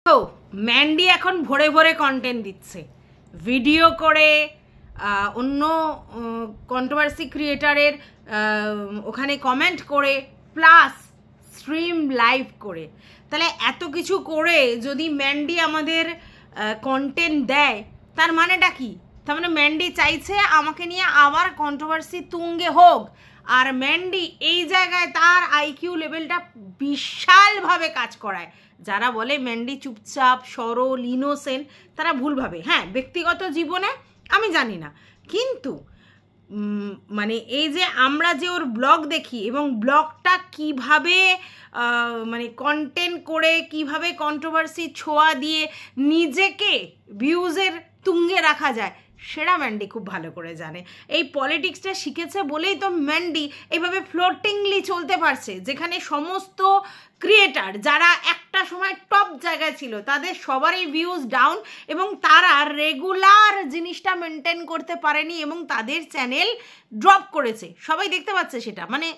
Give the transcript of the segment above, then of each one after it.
তো ম্যান্ডি এখন ভরে ভরে কন্টেন্ট দিচ্ছে, ভিডিও করে অন্য কন্ট্রোভার্সি ক্রিয়েটারের ওখানে কমেন্ট করে, প্লাস স্ট্রিম লাইভ করে। তাহলে এত কিছু করে যদি ম্যান্ডি আমাদের কন্টেন্ট দেয়, তার মানেটা কি? তার মানে ম্যান্ডি চাইছে আমাকে নিয়ে আবার কন্ট্রোভার্সি তুঙ্গে হোক। আর ম্যান্ডি এই জায়গায় তার আইকিউ লেভেলটা বিশালভাবে কাজ করায়। যারা বলে ম্যান্ডি চুপচাপ, সরল, ইনোসেন্ট, তারা ভুল ভাবে। হ্যাঁ, ব্যক্তিগত জীবনে আমি জানি না, কিন্তু মানে এই যে আমরা যে ওর ব্লগ দেখি এবং ব্লগটা কিভাবে মানে কন্টেন্ট করে, কিভাবে কন্ট্রোভার্সি ছোঁয়া দিয়ে নিজেকে ভিউজের তুঙ্গে রাখা যায়, সেটা ম্যান্ডি খুব ভালো করে জানে। এই পলিটিক্সটা শিখেছে বলেই তো ম্যান্ডি এইভাবে ফ্লোটিংলি চলতে পারছে, যেখানে সমস্ত ক্রিয়েটার যারা একটা সময় টপ জায়গায় ছিল তাদের সবারই ভিউজ ডাউন, এবং তারা রেগুলার জিনিসটা মেনটেন করতে পারেনি এবং তাদের চ্যানেল ড্রপ করেছে। সবাই দেখতে পাচ্ছে সেটা, মানে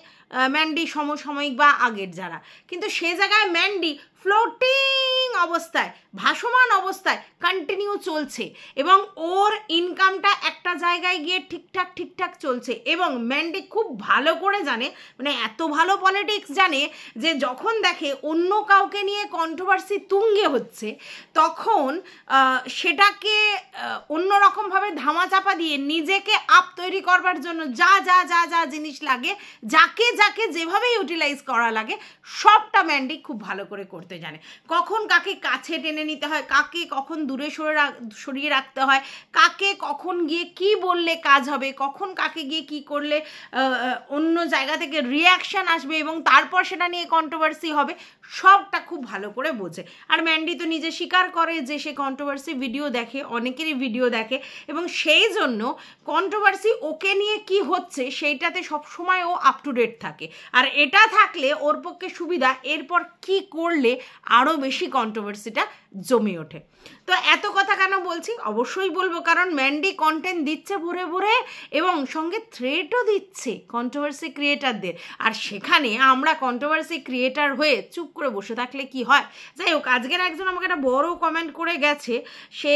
ম্যান্ডি সমসাময়িক বা আগের যারা। কিন্তু সে জায়গায় ম্যান্ডি ফ্লোটিং অবস্থায়, ভাসমান অবস্থায় কন্টিনিউ চলছে এবং ওর ইনকামটা একটা জায়গায় গিয়ে ঠিকঠাক চলছে। এবং ম্যান্ডি খুব ভালো করে জানে, মানে এত ভালো পলিটিক্স জানে যে যখন দেখে অন্য কাউকে নিয়ে কন্ট্রোভার্সি তুঙ্গে হচ্ছে, তখন সেটাকে অন্যরকমভাবে ধামাচাপা দিয়ে নিজেকে আপ তৈরি করবার জন্য যা যা যা যা জিনিস লাগে, যাকে যাকে যেভাবে ইউটিলাইজ করা লাগে, সবটা ম্যান্ডি খুব ভালো করে করতে জানে। কখন কাকে কাছে টেনে নিতে হয়, কাকে কখন দূরে সরিয়ে রাখতে হয়, কাকে কখন গিয়ে কি বললে কাজ হবে, কখন কাকে গিয়ে কি করলে অন্য জায়গা থেকে রিয়াকশান আসবে এবং তারপর সেটা নিয়ে কন্ট্রোভার্সি হবে, সবটা খুব ভালো করে বোঝে। আর ম্যান্ডি তো নিজে স্বীকার করে যে সে কন্ট্রোভার্সি ভিডিও দেখে, অনেকেরই ভিডিও দেখে, এবং সেই জন্য কন্ট্রোভার্সি ওকে নিয়ে কি হচ্ছে সেইটাতে সবসময় ও আপ টু ডেট থাকে। আর এটা থাকলে ওর পক্ষে সুবিধা, এরপর কি করলে আরও বেশি কন্ট্রোভার্সিটা জমে ওঠে। তো এত কথা কেন বলছি? অবশ্যই বলবো, কারণ ম্যান্ডি কন্টেন্ট দিচ্ছে ভরে ভরে এবং সঙ্গে থ্রেটও দিচ্ছে কন্ট্রোভার্সি ক্রিয়েটারদের। আর সেখানে আমরা কন্ট্রোভার্সি ক্রিয়েটার হয়ে চুপ করে বসে থাকলে কি হয়? যাই হোক, আজকের একজন আমাকে একটা বড় কমেন্ট করে গেছে, সে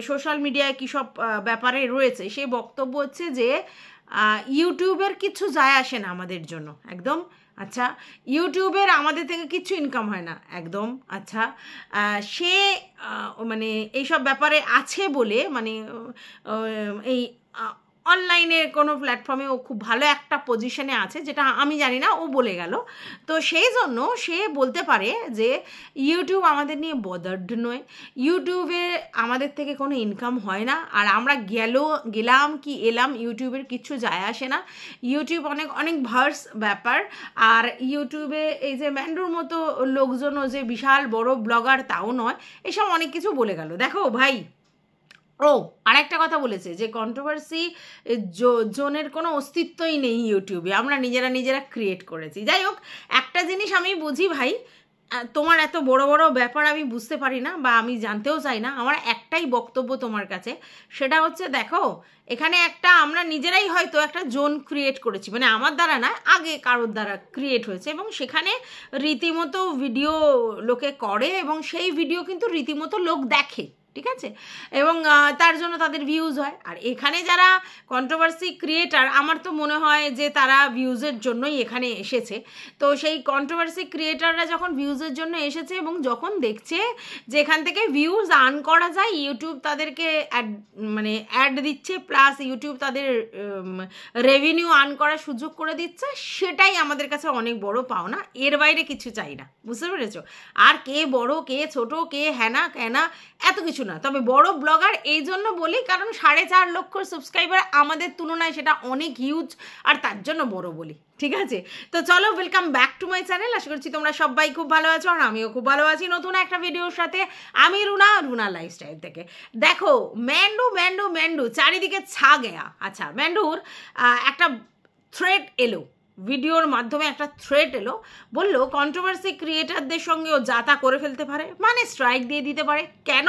সোশ্যাল মিডিয়ায় কী সব ব্যাপারে রয়েছে। সে বক্তব্য হচ্ছে যে ইউটিউবের কিছু যায় আসে না আমাদের জন্য, একদম। আচ্ছা, ইউটিউবের আমাদের থেকে কিছু ইনকাম হয় না, একদম। আচ্ছা, সে মানে এইসব ব্যাপারে আছে বলে, মানে এই অনলাইনের কোনো প্ল্যাটফর্মে ও খুব ভালো একটা পজিশনে আছে, যেটা আমি জানি না, ও বলে গেল। তো সেই জন্য সে বলতে পারে যে ইউটিউব আমাদের নিয়ে বদার্ড নয়, ইউটিউবে আমাদের থেকে কোনো ইনকাম হয় না, আর আমরা গেলাম কি এলাম, ইউটিউবের কিছু যায় আসে না। ইউটিউব অনেক ভার্স ব্যাপার। আর ইউটিউবে এই যে ম্যান্ডুর মতো লোকজনও যে বিশাল বড় ব্লগার তাও নয়, এসব অনেক কিছু বলে গেল। দেখো ভাই, ও আরেকটা কথা বলেছে যে কন্ট্রোভার্সি জোনের কোনো অস্তিত্বই নেই ইউটিউবে, আমরা নিজেরা ক্রিয়েট করেছি। যাই হোক, একটা জিনিস আমি বুঝি ভাই, তোমার এত বড় বড় ব্যাপার আমি বুঝতে পারি না, বা আমি জানতেও চাই না। আমার একটাই বক্তব্য তোমার কাছে, সেটা হচ্ছে দেখো, এখানে একটা আমরা নিজেরাই হয়তো একটা জোন ক্রিয়েট করেছি, মানে আমার দ্বারা না, আগে কারোর দ্বারা ক্রিয়েট হয়েছে, এবং সেখানে রীতিমতো ভিডিও লোকে করে এবং সেই ভিডিও কিন্তু রীতিমতো লোক দেখে, ঠিক আছে, এবং তার জন্য তাদের ভিউজ হয়। আর এখানে যারা কন্ট্রোভার্সি ক্রিয়েটার, আমার তো মনে হয় যে তারা ভিউজের জন্যই এখানে এসেছে। তো সেই কন্ট্রোভার্সি ক্রিয়েটাররা যখন ভিউজের জন্য এসেছে এবং যখন দেখছে যে এখান থেকে ভিউজ আর্ন করা যায়, ইউটিউব তাদেরকে অ্যাড দিচ্ছে, প্লাস ইউটিউব তাদের রেভিনিউ আর্ন করার সুযোগ করে দিচ্ছে, সেটাই আমাদের কাছে অনেক বড় পাওনা। এর বাইরে কিছু চাই না, বুঝতে পেরেছো? আর কে বড়, কে ছোট, কে হ্যানা ক্যানা, এত কিছু না। তবে বড় ব্লগার এই জন্য বলি কারণ 4.5 লক্ষ সাবস্ক্রাইবার আমাদের তুলনায় সেটা অনেক হিউজ, আর তার জন্য বড় বলি, ঠিক আছে? তো চলো, welcome back to my channel. আশা করছি তোমরা সবাই খুব ভালো আছো, আর আমিও খুব ভালো আছি নতুন একটা ভিডিওর সাথে। আমি রুনা লাইফস্টাইল থেকে। দেখো, ম্যান্ডু চারিদিকে ছা গেয়া। আচ্ছা, ম্যান্ডুর একটা থ্রেট এলো, ভিডিওর মাধ্যমে একটা থ্রেট এলো, বললো কন্ট্রোভার্সি ক্রিয়েটারদের সঙ্গে ও যা তা করে ফেলতে পারে, মানে স্ট্রাইক দিয়ে দিতে পারে। কেন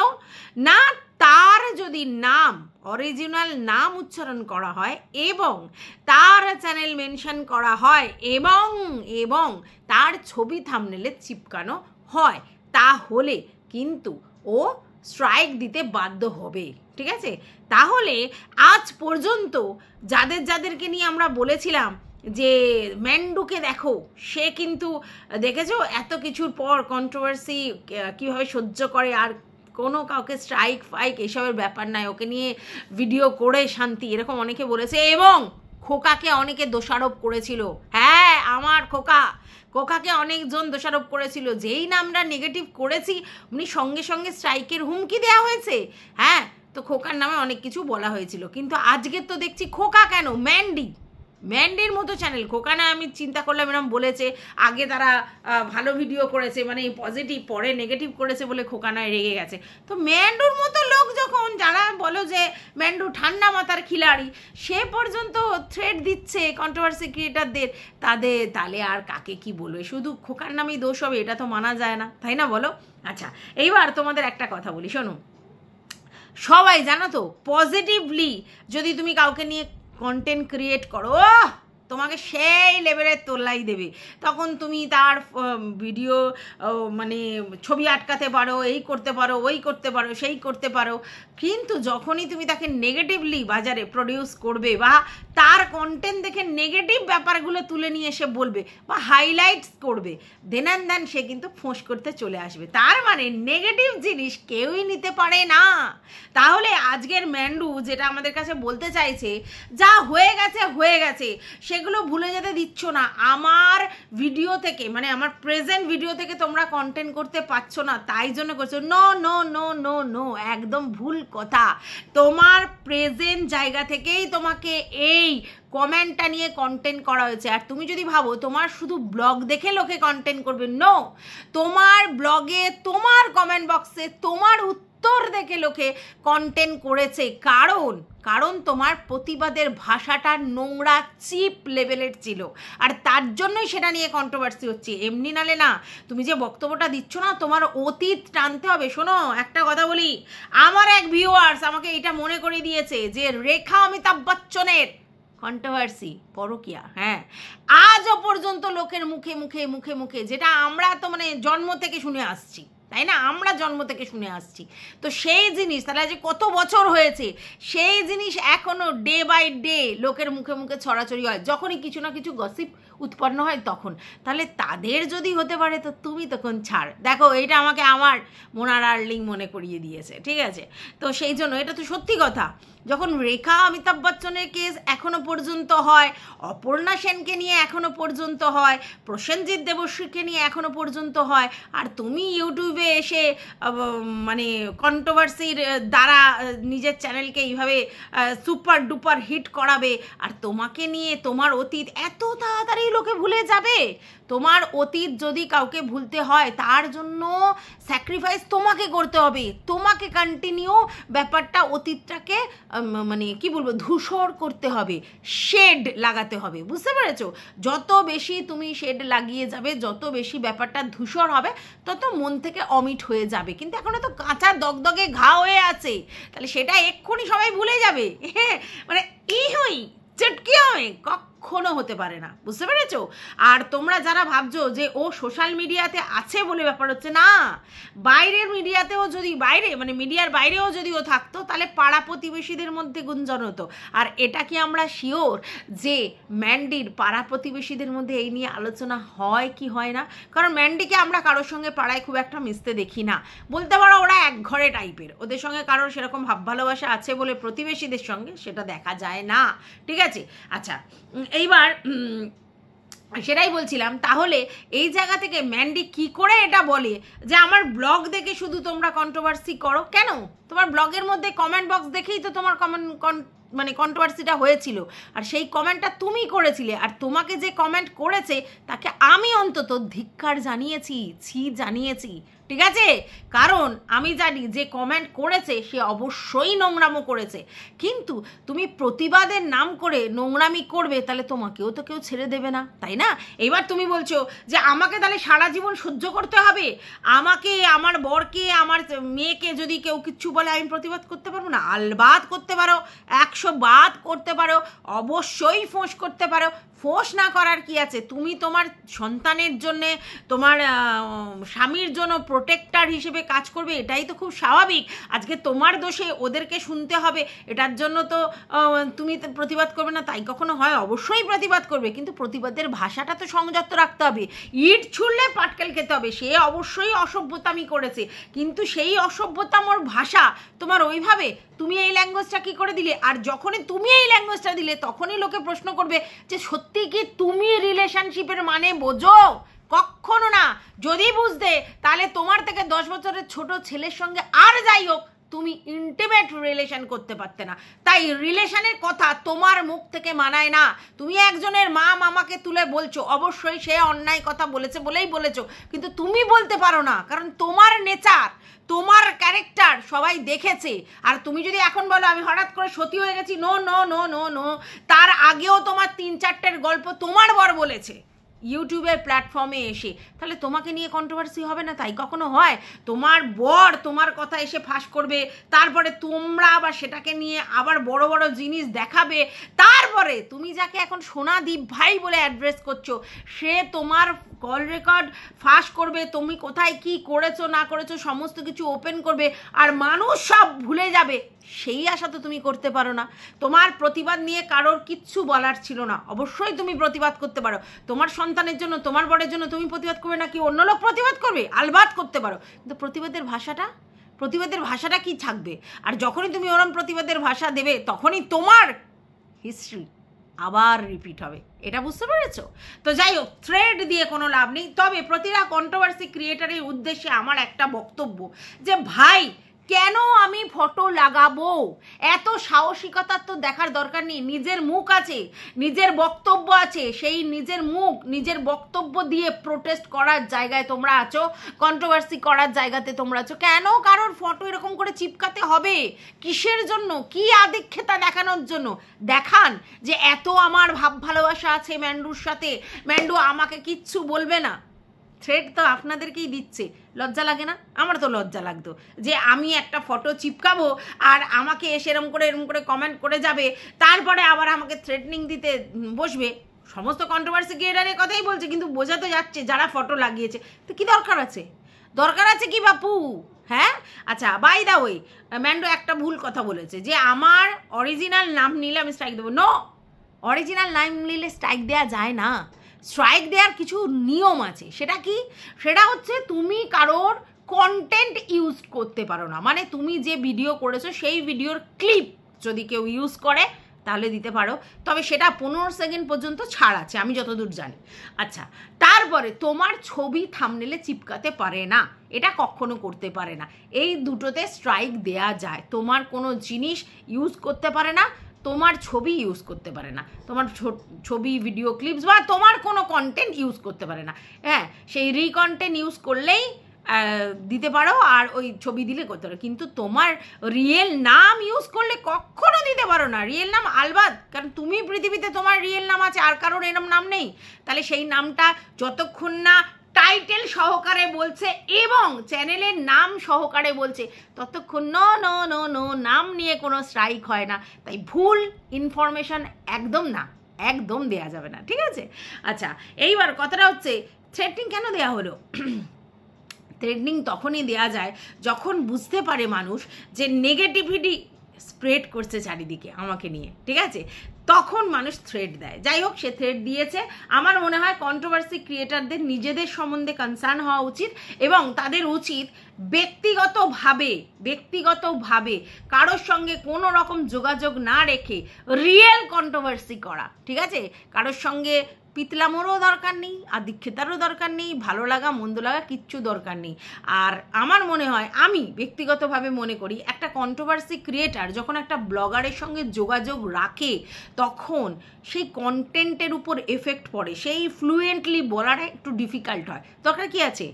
না? তার যদি নাম, অরিজিনাল নাম উচ্চারণ করা হয় এবং তার চ্যানেল মেনশন করা হয় এবং তার ছবি থাম্বনেলে চিপকানো হয়, তাহলে কিন্তু ও স্ট্রাইক দিতে বাধ্য হবে, ঠিক আছে? তাহলে আজ পর্যন্ত যাদেরকে নিয়ে আমরা বলেছিলাম যে ম্যান্ডুকে দেখো, সে কিন্তু দেখেছো এত কিছুর পর কন্ট্রোভার্সি কীভাবে সহ্য করে, আর কোনো কাউকে স্ট্রাইক ফাইক এসবের ব্যাপার নাই, ওকে নিয়ে ভিডিও করে শান্তি, এরকম অনেকে বলেছে। এবং খোকাকে অনেকে দোষারোপ করেছিল, হ্যাঁ আমার খোকাকে অনেকজন দোষারোপ করেছিল, যেই না আমরা নেগেটিভ করেছি উনি সঙ্গে সঙ্গে স্ট্রাইকের হুমকি দেওয়া হয়েছে। হ্যাঁ, তো খোকার নামে অনেক কিছু বলা হয়েছিল, কিন্তু আজকে তো দেখছি খোকা কেন, ম্যান্ডির মতো চ্যানেল, খোকা না আমি চিন্তা করলাম এরকম বলেছে, আগে তারা ভালো ভিডিও করেছে মানে পজিটিভ, পরে নেগেটিভ করেছে বলে খোকা নয় রেগে গেছে। তো ম্যান্ডুর মতো লোক যখন, যারা বলো যে ম্যান্ডু ঠান্ডা মাথার খিলাড়ি, সে পর্যন্ত থ্রেট দিচ্ছে কন্ট্রোভার্সি ক্রিয়েটারদের, তাহলে আর কাকে কি বলবে? শুধু খোকার নামেই দোষ হবে, এটা তো মানা যায় না, তাই না বলো? আচ্ছা, এইবার তোমাদের একটা কথা বলি, শোনো, সবাই জানো তো পজিটিভলি যদি তুমি কাউকে নিয়ে কন্টেন্ট ক্রিয়েট করো, তোমাকে সেই লেভেলের তোল্লাই দেবে, তখন তুমি তার ভিডিও মানে ছবি আটকাতে পারো, এই করতে পারো, ওই করতে পারো, সেই করতে পারো। কিন্তু যখনই তুমি তাকে নেগেটিভলি বাজারে প্রডিউস করবে বা তার কন্টেন্ট দেখে নেগেটিভ ব্যাপারগুলো তুলে নিয়ে এসে বলবে বা হাইলাইটস করবে, দেন সে কিন্তু ফোঁস করতে চলে আসবে। তার মানে নেগেটিভ জিনিস কেউই নিতে পারে না। তাহলে আজকের ম্যান্ডু যেটা আমাদের কাছে বলতে চাইছে, যা হয়ে গেছে সেগুলো ভুলে যেতে দিচ্ছ না। আমার ভিডিও থেকে, মানে আমার প্রেজেন্ট ভিডিও থেকে তোমরা কন্টেন্ট করতে পারছো না, তাই জন্য করছো। নো, একদম ভুল কথা। তোমার প্রেজেন্ট জায়গা থেকেই তোমাকে এই কমেন্টটা নিয়ে কন্টেন্ট করা হয়েছে। আর তুমি যদি ভাবো তোমার শুধু ব্লগ দেখে লোকে কন্টেন্ট করবে, নো, তোমার ব্লগে, তোমার কমেন্ট বক্সে তোমার উত্তর দেখে লোকে কন্টেন্ট করেছে। কারণ তোমার প্রতিবাদের ভাষাটা নোংরা, চিপ লেভেলের ছিল, আর তার জন্যই সেটা নিয়ে কন্ট্রোভার্সি হচ্ছে। এমনি নালে না, তুমি যে বক্তব্যটা দিচ্ছ না, তোমার অতীত টানতে হবে। শোনো, একটা কথা বলি, আমার এক ভিউয়ার্স আমাকে এটা মনে করে দিয়েছে যে রেখা অমিতাভ বচ্চনের কন্ট্রোভার্সি পরকিয়া, হ্যাঁ, আজও পর্যন্ত লোকের মুখে, যেটা আমরা তো মানে জন্ম থেকে শুনে আসছি, তাই না? আমরা জন্ম থেকে শুনে আসছি। তো সেই জিনিস তাহলে যে কত বছর হয়েছে, সেই জিনিস এখনো ডে বাই ডে লোকের মুখে ছড়াছড়ি হয়, যখনই কিছু না কিছু গসিপ উৎপন্ন হয় তখন। তাহলে তাদের যদি হতে পারে তো তুমি তখন ছাড়। দেখো, এটা আমাকে আমার মোনা ডার্লিং মনে করিয়ে দিয়েছে, ঠিক আছে? তো সেই জন্য এটা তো সত্যি কথা। যখন রেখা অমিতাভ বচ্চনের কেস এখনো পর্যন্ত হয়, অপর্ণা সেনকে নিয়ে এখনো পর্যন্ত হয়, প্রসেনজিৎ দেবশ্রীকে নিয়ে এখনো পর্যন্ত হয়, আর তুমি ইউটিউবে এসে মানে কন্ট্রোভার্সির দ্বারা নিজের চ্যানেলকে এইভাবে সুপার ডুপার হিট করাবে, আর তোমাকে নিয়ে তোমার অতীত এত তাড়াতাড়ি লোকে ভুলে যাবে? তোমার অতীত যদি কাউকে ভুলতে হয়, তার জন্য স্যাক্রিফাইস তোমাকে করতে হবে, তোমাকে কন্টিনিউ ব্যাপারটা, অতীতটাকে মানে কি বলবো, ধূসর করতে হবে, শেড লাগাতে হবে, বুঝতে পেরেছো? যত বেশি তুমি শেড লাগিয়ে যাবে, যত বেশি ব্যাপারটা ধূসর হবে, তত মন থেকে অমিট হয়ে যাবে। কিন্তু এখনো তো কাঁচা দগদগে ঘা হয়ে আছে, তাহলে সেটা এক্ষুনি সবাই ভুলে যাবে, মানে চটকি হবে, কখনো হতে পারে না, বুঝতে পেরেছো? আর তোমরা যারা ভাবছো যে ও সোশ্যাল মিডিয়াতে আছে বলে ব্যাপার হচ্ছে, না, বাইরের মিডিয়াতেও যদি মানে মিডিয়ার বাইরেও যদি ও থাকতো, তাহলে পাড়া প্রতিবেশীদের মধ্যে গুঞ্জন হতো। আর এটা কি আমরা শিওর যে ম্যান্ডির পাড়া প্রতিবেশীদের মধ্যে এই নিয়ে আলোচনা হয় কি হয় না? কারণ ম্যান্ডিকে আমরা কারোর সঙ্গে পাড়ায় খুব একটা মিশতে দেখি না, বলতে পারো ওরা এক ঘরে টাইপের, ওদের সঙ্গে কারোর সেরকম ভাব ভালোবাসা আছে বলে প্রতিবেশীদের সঙ্গে সেটা দেখা যায় না, ঠিক আছে? আচ্ছা, এইবার সেটাই বলছিলাম, তাহলে এই জায়গা থেকে ম্যান্ডি কি করে এটা বলে যে আমার ব্লগ দেখে শুধু তোমরা কন্ট্রোভার্সি করো? কেন? তোমার ব্লগের মধ্যে কমেন্ট বক্স দেখেই তো তোমার মানে কন্ট্রোভার্সিটা হয়েছিল, আর সেই কমেন্টটা তুমি করেছিলে, আর তোমাকে যে কমেন্ট করেছে তাকে আমি অন্তত ধিক্কার জানিয়েছি, ঠিক আছে? কারণ আমি জানি যে কমেন্ট করেছে সে অবশ্যই নোংরামো করেছে, কিন্তু তুমি প্রতিবাদের নাম করে নোংরামি করবে, তাহলে তোমাকেও তো কেউ ছেড়ে দেবে না, তাই না? এবার তুমি বলছো যে আমাকে তাহলে সারা জীবন সহ্য করতে হবে, আমাকে, আমার বরকে, আমার মেয়েকে যদি কেউ কিচ্ছু বলে আমি প্রতিবাদ করতে পারবো না? আলবাদ করতে পারো, 100 বার করতে পারো, অবশ্যই ফোঁস করতে পারো, ফোর্স না করার কি আছে? তুমি তোমার সন্তানের জন্যে, তোমার স্বামীর জন্য প্রোটেক্টার হিসেবে কাজ করবে, এটাই তো খুব স্বাভাবিক। আজকে তোমার দোষে ওদেরকে শুনতে হবে, এটার জন্য তো তুমি প্রতিবাদ করবে না তাই কখনো হয়? অবশ্যই প্রতিবাদ করবে, কিন্তু প্রতিবাদের ভাষাটা তো সংযত রাখতে হবে। ইট ছুড়লে পাটকেল খেতে হবে, সে অবশ্যই অসভ্যতামি করেছে, কিন্তু সেই অসভ্যতামর ভাষা তোমার ওইভাবে, তুমি এই ল্যাঙ্গুয়েজটা কী করে দিলে? আর যখনই তুমি এই ল্যাঙ্গুয়েজটা দিলে তখনই লোকে প্রশ্ন করবে যে সত্যি কি তুমি রিলেশনশিপের মানে বোঝো? কখনো না। যদি বুঝতে, তাহলে তোমার থেকে 10 বছরের ছোট ছেলের সঙ্গে আর যাই হোক তুমি ইন্টিমেট রিলেশন করতে পারতে না। তাই রিলেশনের কথা তোমার মুখ থেকে মানায় না। তুমি একজনের মা মামাকে তুলে বলছো, অবশ্যই সে অন্যায় কথা বলেছে বলেই বলেছো, কিন্তু তুমি বলতে পারো না, কারণ তোমার নেচার, তোমার ক্যারেক্টার সবাই দেখেছে। আর তুমি যদি এখন বলো আমি হঠাৎ করে সতী হয়ে গেছি, no no no no no, তার আগেও তোমার 3-4টের গল্প তোমার বর বলেছে ইউটিউবের প্ল্যাটফর্মে এসে, তাহলে তোমাকে নিয়ে কন্ট্রোভার্সি হবে না? তাই কখনো হয়? তোমার বর তোমার কথা এসে ফাঁস করবে, তারপরে তোমরা আবার সেটাকে নিয়ে আবার বড় বড় জিনিস দেখাবে, তারপরে তুমি যাকে এখন সোনাদীপ ভাই বলে অ্যাড্রেস করছো সে তোমার কল রেকর্ড ফাঁস করবে, তুমি কোথায় কি করেছো না করেছো সমস্ত কিছু ওপেন করবে, আর মানুষ সব ভুলে যাবে। সেই আশা তো তুমি করতে পারো না। তোমার প্রতিবাদ নিয়ে কারোর কিচ্ছু বলার ছিল না, অবশ্যই তুমি প্রতিবাদ করতে পারো। তোমার সন্তানের জন্য, তোমার বরের জন্য তুমি প্রতিবাদ করবে না কি অন্য লোক প্রতিবাদ করবে? আলবাত করতে পারো, কিন্তু প্রতিবাদের ভাষাটা কি থাকবে? আর যখনই তুমি ওরম প্রতিবাদের ভাষা দেবে তখনই তোমার হিস্ট্রি আবার রিপিট হবে, এটা বুঝতে পেরেছো? তো যাই হোক, থ্রেড দিয়ে কোনো লাভ নেই। তবে প্রতিটা কন্ট্রোভার্সি ক্রিয়েটারের উদ্দেশ্যে আমার একটা বক্তব্য, যে ভাই কেন আমি ফটো লাগাবো? এত সাহসিকতার তো দেখার দরকার নেই। নিজের মুখ আছে, নিজের বক্তব্য আছে, সেই নিজের মুখ নিজের বক্তব্য দিয়ে প্রোটেস্ট করার জায়গায় তোমরা আছো, কন্ট্রোভার্সি করার জায়গাতে তোমরা আছো। কেন কারোর ফটো এরকম করে চিপকাতে হবে? কিসের জন্য? কি আদিক্ষেতা দেখানোর জন্য? দেখান যে এত আমার ভাব ভালোবাসা আছে ম্যান্ডুর সাথে, ম্যান্ডু আমাকে কিচ্ছু বলবে না। থ্রেড তো আপনাদেরকেই দিচ্ছে, লজ্জা লাগে না? আমার তো লজ্জা লাগতো যে আমি একটা ফটো চিপকাবো আর আমাকে এসে এরম করে কমেন্ট করে যাবে, তারপরে আবার আমাকে থ্রেটনিং দিতে বসবে। সমস্ত কন্ট্রোভার্সি ক্রিয়েটারের কথাই বলছে, কিন্তু বোঝা তো যাচ্ছে যারা ফটো লাগিয়েছে। তো কি দরকার আছে কি বাপু? হ্যাঁ, আচ্ছা, বাই দা ওয়ে, ম্যান্ডো একটা ভুল কথা বলেছে যে আমার অরিজিনাল নাম নিলে আমি স্ট্রাইক দেবো। নো, অরিজিনাল নাম নিলে স্ট্রাইক দেওয়া যায় না। স্ট্রাইক দেওয়ার কিছু নিয়ম আছে। সেটা কি? সেটা হচ্ছে তুমি কারোর কন্টেন্ট ইউজ করতে পারো না, মানে তুমি যে ভিডিও করেছো সেই ভিডিওর ক্লিপ যদি কেউ ইউজ করে তাহলে দিতে পারো, তবে সেটা 15 সেকেন্ড পর্যন্ত ছাড় আছে আমি যতদূর জানি। আচ্ছা, তারপরে তোমার ছবি থাম্বনেলে চিপকাতে পারে না, এটা কখনো করতে পারে না। এই দুটোতে স্ট্রাইক দেয়া যায়। তোমার কোনো জিনিস ইউজ করতে পারে না, তোমার ছবি ইউজ করতে পারে না, তোমার ছবি ভিডিও ক্লিপস বা তোমার কোনো কন্টেন্ট ইউজ করতে পারে না। হ্যাঁ, সেই রিকন্টেন্ট ইউজ করলেই দিতে পারো, আর ওই ছবি দিলে করতে পারো, কিন্তু তোমার রিয়েল নাম ইউজ করলে কখনো দিতে পারো না। রিয়েল নাম আলবাদ, কারণ তুমি পৃথিবীতে তোমার রিয়েল নাম আছে, আর কারোর এরম নাম নেই, তাহলে সেই নামটা যতক্ষণ না টাইটেল সহকারে বলছে এবং চ্যানেলের নাম সহকারে বলছে ততক্ষণ নো নাম নিয়ে কোনো স্ট্রাইক হয় না। তাই ভুল ইনফরমেশন একদম দেয়া যাবে না, ঠিক আছে? আচ্ছা, এইবার কথাটা হচ্ছে থ্রেটিং কেন দেয়া হলো? থ্রেটনিং তখনই দেয়া যায় যখন বুঝতে পারে মানুষ যে নেগেটিভিটি স্প্রেড করছে চারিদিকে আমাকে নিয়ে, ঠিক আছে? তখন মানুষ থ্রেড দেয়। যাই হোক, সে থ্রেড দিয়েছে। আমার মনে হয় কন্ট্রোভার্সি ক্রিয়েটারদের নিজেদের সম্বন্ধে কনসার্ন হওয়া উচিত এবং তাদের উচিত ব্যক্তিগতভাবে কারোর সঙ্গে কোনো রকম যোগাযোগ না রেখে রিয়েল কন্ট্রোভার্সি করা, ঠিক আছে? কারোর সঙ্গে পিতলামোরও দরকার নেই, আদিক্ষেতারও দরকার নেই, ভালো লাগা মন্দ লাগা কিচ্ছু দরকার নেই। আর আমার মনে হয়, আমি ব্যক্তিগতভাবে মনে করি, একটা কন্ট্রোভার্সি ক্রিয়েটার যখন একটা ব্লগারের সঙ্গে যোগাযোগ রাখে তখন সেই কন্টেন্টের উপর এফেক্ট পড়ে, সেই ফ্লুয়েন্টলি বলাটা একটু ডিফিকাল্ট হয়। দরকার কি আছে?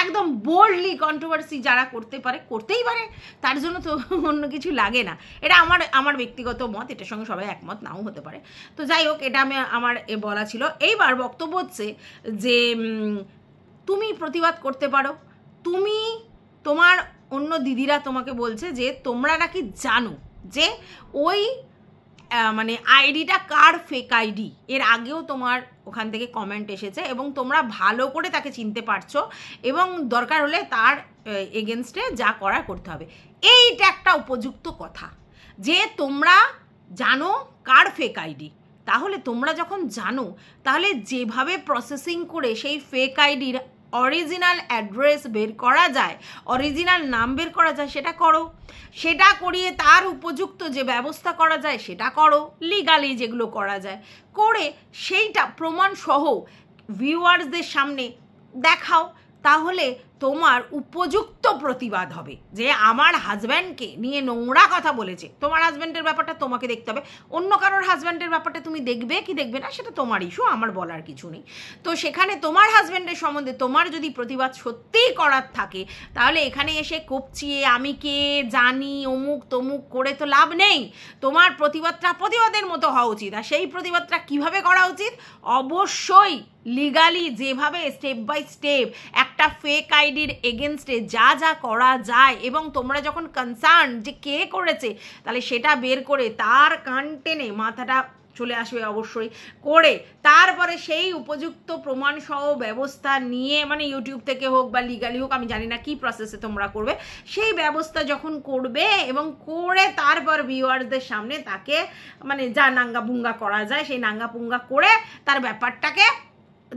একদম বোল্ডলি কন্ট্রোভার্সি যারা করতেই পারে, তার জন্য তো অন্য কিছু লাগে না। এটা আমার ব্যক্তিগত মত, এটার সঙ্গে সবাই একমত নাও হতে পারে। তো যাই হোক, এটা আমার বলা ছিল। এইবার বক্তব্য হচ্ছে যে তুমি প্রতিবাদ করতে পারো। তোমার অন্য দিদিরা তোমাকে বলছে যে তোমরা নাকি জানো যে ওই মানে আইডিটা কার ফেক আইডি, এর আগেও তোমার ওখান থেকে কমেন্ট এসেছে এবং তোমরা ভালো করে তাকে চিনতে পারছো এবং দরকার হলে তার এগেনস্টে যা করার করতে হবে। এইটা একটা উপযুক্ত কথা যে তোমরা জানো কার ফেক আইডি। তাহলে তোমরা যখন জানো তাহলে যেভাবে প্রসেসিং করে সেই ফেক আইডির অরিজিনাল অ্যাড্রেস বের করা যায়, অরিজিনাল নাম বের করা যায়, সেটা করো। সেটা করিয়ে তার উপযুক্ত যে ব্যবস্থা করা যায় সেটা করো, লিগালি যেগুলো করা যায় করে সেইটা প্রমাণ সহ ভিউয়ার্সদের সামনে দেখাও। তাহলে তোমার উপযুক্ত প্রতিবাদ হবে যে আমার হাজব্যান্ডকে নিয়ে নোংরা কথা বলেছে। তোমার হাজব্যান্ডের ব্যাপারটা তোমাকে দেখতে হবে, অন্য কারোর হাজব্যান্ডের ব্যাপারটা তুমি দেখবে কি দেখবে না সেটা তোমার ইস্যু, আমার বলার কিছু নেই। তো সেখানে তোমার হাজব্যান্ডের সম্বন্ধে তোমার যদি প্রতিবাদ সত্যিই করার থাকে তাহলে এখানে এসে কপচিয়ে আমি কে জানি অমুক তমুক করে তো লাভ নেই। তোমার প্রতিবাদটা প্রতিবাদের মতো হওয়া উচিত। আর সেই প্রতিবাদটা কিভাবে করা উচিত? অবশ্যই লিগালি, যেভাবে স্টেপ বাই স্টেপ একটা ফেক আইডির এগেনস্টে যা যা করা যায় এবং তোমরা যখন কনসার্ন যে কে করেছে তাহলে সেটা বের করে তার কান টেনে মাথাটা চলে আসবে অবশ্যই করে, তারপরে সেই উপযুক্ত প্রমাণ সহ ব্যবস্থা নিয়ে, মানে ইউটিউব থেকে হোক বা লিগালি হোক, আমি জানি না কি প্রসেসে তোমরা করবে, সেই ব্যবস্থা যখন করবে এবং করে তারপর ভিউয়ার্সদের সামনে তাকে মানে যা নাঙ্গা পুঙ্গা করা যায় সেই নাঙ্গা পুঙ্গা করে তার ব্যাপারটাকে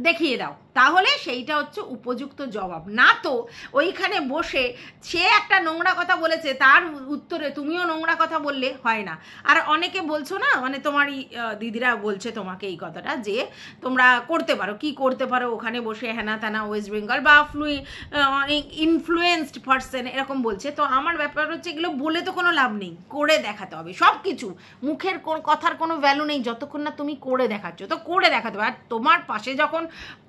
দেখিয়ে দাও। তাহলে সেইটা হচ্ছে উপযুক্ত জবাব। না তো ওইখানে বসে সে একটা নোংরা কথা বলেছে তার উত্তরে তুমিও নোংরা কথা বললে হয় না। আর অনেকে বলছো না, মানে তোমারই দিদিরা বলছে তোমাকে এই কথাটা যে তোমরা করতে পারো, কি করতে পারো ওখানে বসে হেনা তেনা ওয়েস্ট বেঙ্গল বা অনেক ইনফ্লুয়েন্সড পার্সন এরকম বলছে। তো আমার ব্যাপার হচ্ছে এগুলো বলে তো কোনো লাভ নেই, করে দেখাতে হবে। সব কিছু মুখের কথার কোনো ভ্যালু নেই যতক্ষণ না তুমি করে দেখাচ্ছ। তো করে দেখাতে হবে। আর তোমার পাশে যখন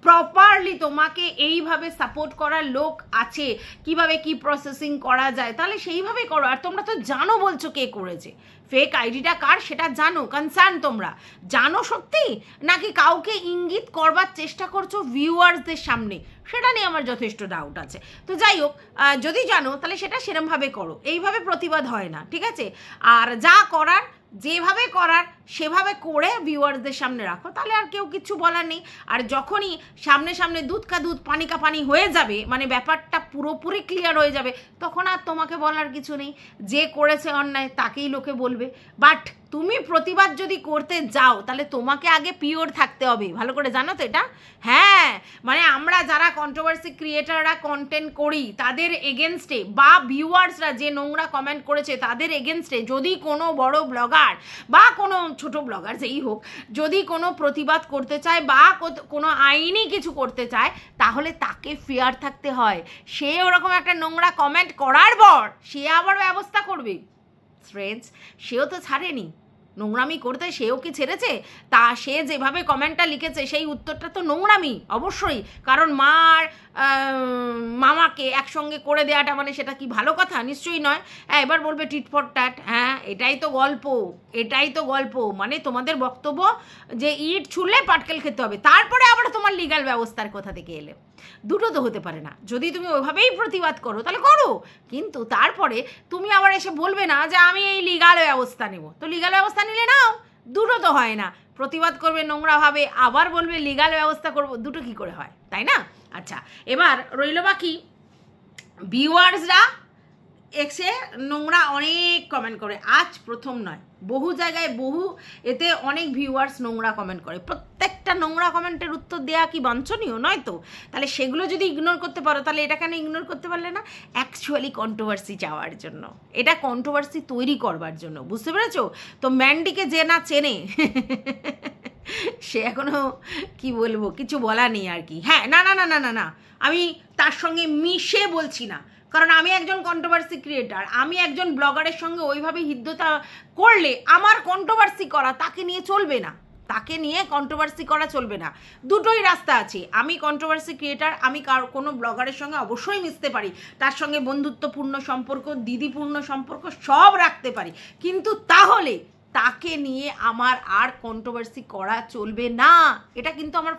প্রপারলি তোমাকে এইভাবে সাপোর্ট করার লোক আছে, কিভাবে কি প্রসেসিং করা যায়, তাহলে সেইভাবে করো। আর তোমরা তো জানো বলছো কে করেছে, ফেক আইডিটা কার সেটা জানো, কনসার্ন তোমরা জানো সত্যি, নাকি কাউকে ইঙ্গিত করবার চেষ্টা করছো ভিউয়ার্সদের সামনে, সেটা নিয়ে আমার যথেষ্ট ডাউট আছে। তো যাই হোক, যদি জানো তাহলে সেটা সেরমভাবে করো, এইভাবে প্রতিবাদ হয় না, ঠিক আছে? আর যা করার যেভাবে করার সেভাবে করে ভিউয়ার্সদের সামনে রাখো, তাহলে আর কেউ কিছু বলার নেই। আর যখনই সামনে সামনে দুধ কা দুধ পানি কা পানি হয়ে যাবে, মানে ব্যাপারটা পুরোপুরি ক্লিয়ার হয়ে যাবে, তখন আর তোমাকে বলার কিছু নেই। যে করেছে অন্যায় তাকেই লোকে বলবে। বাট তুমি প্রতিবাদ যদি করতে যাও তাহলে তোমাকে আগে পিওর থাকতে হবে, ভালো করে জানো তো এটা। হ্যাঁ, মানে আমরা যারা কন্ট্রোভার্সি ক্রিয়েটাররা কন্টেন্ট করি তাদের এগেনস্টে বা ভিউয়ার্সরা যে নোংরা কমেন্ট করেছে তাদের এগেনস্টে যদি কোনো বড় ব্লগার বা কোনো ছোট ব্লগার যেই হোক যদি কোনো প্রতিবাদ করতে চায় বা কোনো আইনি কিছু করতে চায়, তাহলে তাকে ফেয়ার থাকতে হয়। সে ওরকম একটা নোংরা কমেন্ট করার পর সে আবার ব্যবস্থা করবে। ফ্রেন্ডস, সেও তো ছাড়েনি নোংরামি করতে, সেও কি ছেড়েছে? তা সে যেভাবে কমেন্টটা লিখেছে সেই উত্তরটা তো নোংরামি অবশ্যই, কারণ মামাকে একসঙ্গে করে দেওয়াটা মানে সেটা কি ভালো কথা? নিশ্চয়ই নয়। হ্যাঁ, এবার বলবে টিট ফর ট্যাট। হ্যাঁ, এটাই তো গল্প, এটাই তো গল্প। মানে তোমাদের বক্তব্য যে ইট ছুঁড়লে পাটকেল খেতে হবে, তারপরে আবার তোমার লিগাল ব্যবস্থার কোথা থেকে এলে? দুটো তো হতে পারে না। যদি তুমি ওইভাবেই প্রতিবাদ করো তাহলে করো, কিন্তু তারপরে তুমি আবার এসে বলবে না যে আমি এই লিগাল ব্যবস্থা নেব। তো লিগাল ব্যবস্থা নিলে নাও, দুটো তো হয় না। প্রতিবাদ করবে নোংরাভাবে, আবার বলবে লিগাল ব্যবস্থা করব, দুটো কি করে হয়, তাই না? আচ্ছা, এবার রইল বাকি ভিউয়ার্সরা এসে নোংরা অনেক কমেন্ট করে। আজ প্রথম নয়, বহু জায়গায় বহু এতে অনেক ভিউয়ার্স নোংরা কমেন্ট করে। প্রত্যেকটা নোংরা কমেন্টের উত্তর দেওয়া কি বাঞ্ছনীয় নয়? তো তাহলে সেগুলো যদি ইগনোর করতে পারো তাহলে এটা কেন ইগনোর করতে পারলে না? অ্যাকচুয়ালি কন্ট্রোভার্সি চাওয়ার জন্য, এটা কন্ট্রোভার্সি তৈরি করবার জন্য, বুঝতে পেরেছো? তো ম্যান্ডিকে যে না চেনে সে এখনো কি বলবো, কিছু বলা নেই আর কি। হ্যাঁ, না না না না না না, আমি তার সঙ্গে মিশে বলছি না, কারণ আমি একজন কন্ট্রোভার্সি ক্রিয়েটার। আমি একজন ব্লগারের সঙ্গে ওইভাবে হিদ্ধতা করলে আমার কন্ট্রোভার্সি করা তাকে নিয়ে চলবে না, তাকে নিয়ে কন্ট্রোভার্সি করা চলবে না। দুটোই রাস্তা আছে। আমি কন্ট্রোভার্সি ক্রিয়েটার, আমি কোনো ব্লগারের সঙ্গে অবশ্যই মিশতে পারি, তার সঙ্গে বন্ধুত্বপূর্ণ সম্পর্ক, দিদিপূর্ণ সম্পর্ক সব রাখতে পারি, কিন্তু তাহলে তাকে নিয়ে আমার আর কন্ট্রোভার্সি করা চলবে না। এটা কিন্তু আমার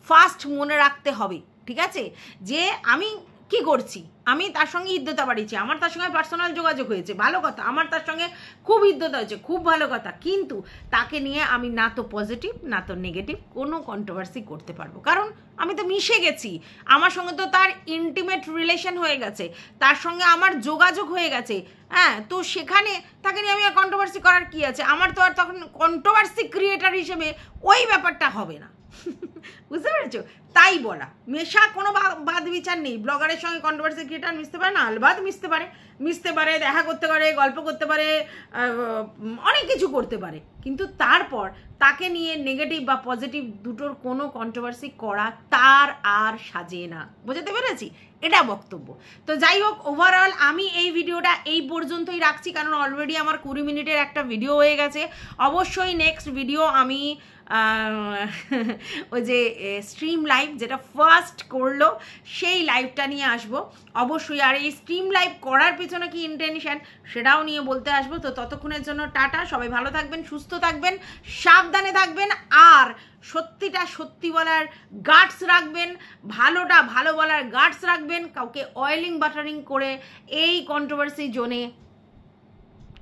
ফার্স্ট মনে রাখতে হবে, ঠিক আছে? যে আমি কি করছি, আমি তার সঙ্গে হৃদ্যতা বাড়িয়েছি, আমার তার সঙ্গে পার্সোনাল যোগাযোগ হয়েছে, ভালো কথা, আমার তার সঙ্গে খুব হৃদ্যতা হয়েছে, খুব ভালো কথা, কিন্তু তাকে নিয়ে আমি না তো পজিটিভ না তো নেগেটিভ কোনো কন্ট্রোভার্সি করতে পারবো, কারণ আমি তো মিশে গেছি, আমার সঙ্গে তো তার ইন্টিমেট রিলেশন হয়ে গেছে, তার সঙ্গে আমার যোগাযোগ হয়ে গেছে। হ্যাঁ, তো সেখানে তাকে নিয়ে আমি আর কন্ট্রোভার্সি করার কি আছে? আমার তো আর তখন কন্ট্রোভার্সি ক্রিয়েটার হিসেবে ওই ব্যাপারটা হবে না। বুঝতে পেরেছো? তাই বলা, মেশা কোনো বাদ বিচার নেই। ব্লগারের সঙ্গে কন্ট্রোভার্সি ক্রিয়েটার মিশতে পারে না, আলবাদ মিশতে পারে, দেখা করতে পারে, গল্প করতে পারে, অনেক কিছু করতে পারে, কিন্তু তারপর তাকে নিয়ে নেগেটিভ বা পজিটিভ দুটোর কোনো কন্ট্রোভার্সি করা তার আর সাজে না। বোঝাতে পেরেছি? এটা বক্তব্য। তো যাই হোক, ওভারঅল আমি এই ভিডিওটা এই পর্যন্তই রাখছি, কারণ অলরেডি আমার 20 মিনিটের একটা ভিডিও হয়ে গেছে। অবশ্যই নেক্সট ভিডিও আমি ওই যে স্ট্রিম লাইভ যেটা ফার্স্ট করলো সেই লাইভটা নিয়ে আসবো অবশ্যই। আর এই স্ট্রিম লাইভ করার পিছনে কি ইন্টেনশন সেটাও নিয়ে বলতে আসবো। তো ততক্ষণের জন্য টাটা, সবাই ভালো থাকবেন, সুস্থ থাকবেন, সাবধানে থাকবেন, আর সত্যিটা সত্যি বলার গাটস রাখবেন, ভালোটা ভালো বলার গাটস রাখবেন, কাউকে অয়েলিং বাটারিং করে এই কন্ট্রোভার্সি জোনে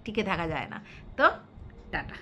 টিকে থাকা যায় না। তো টাটা।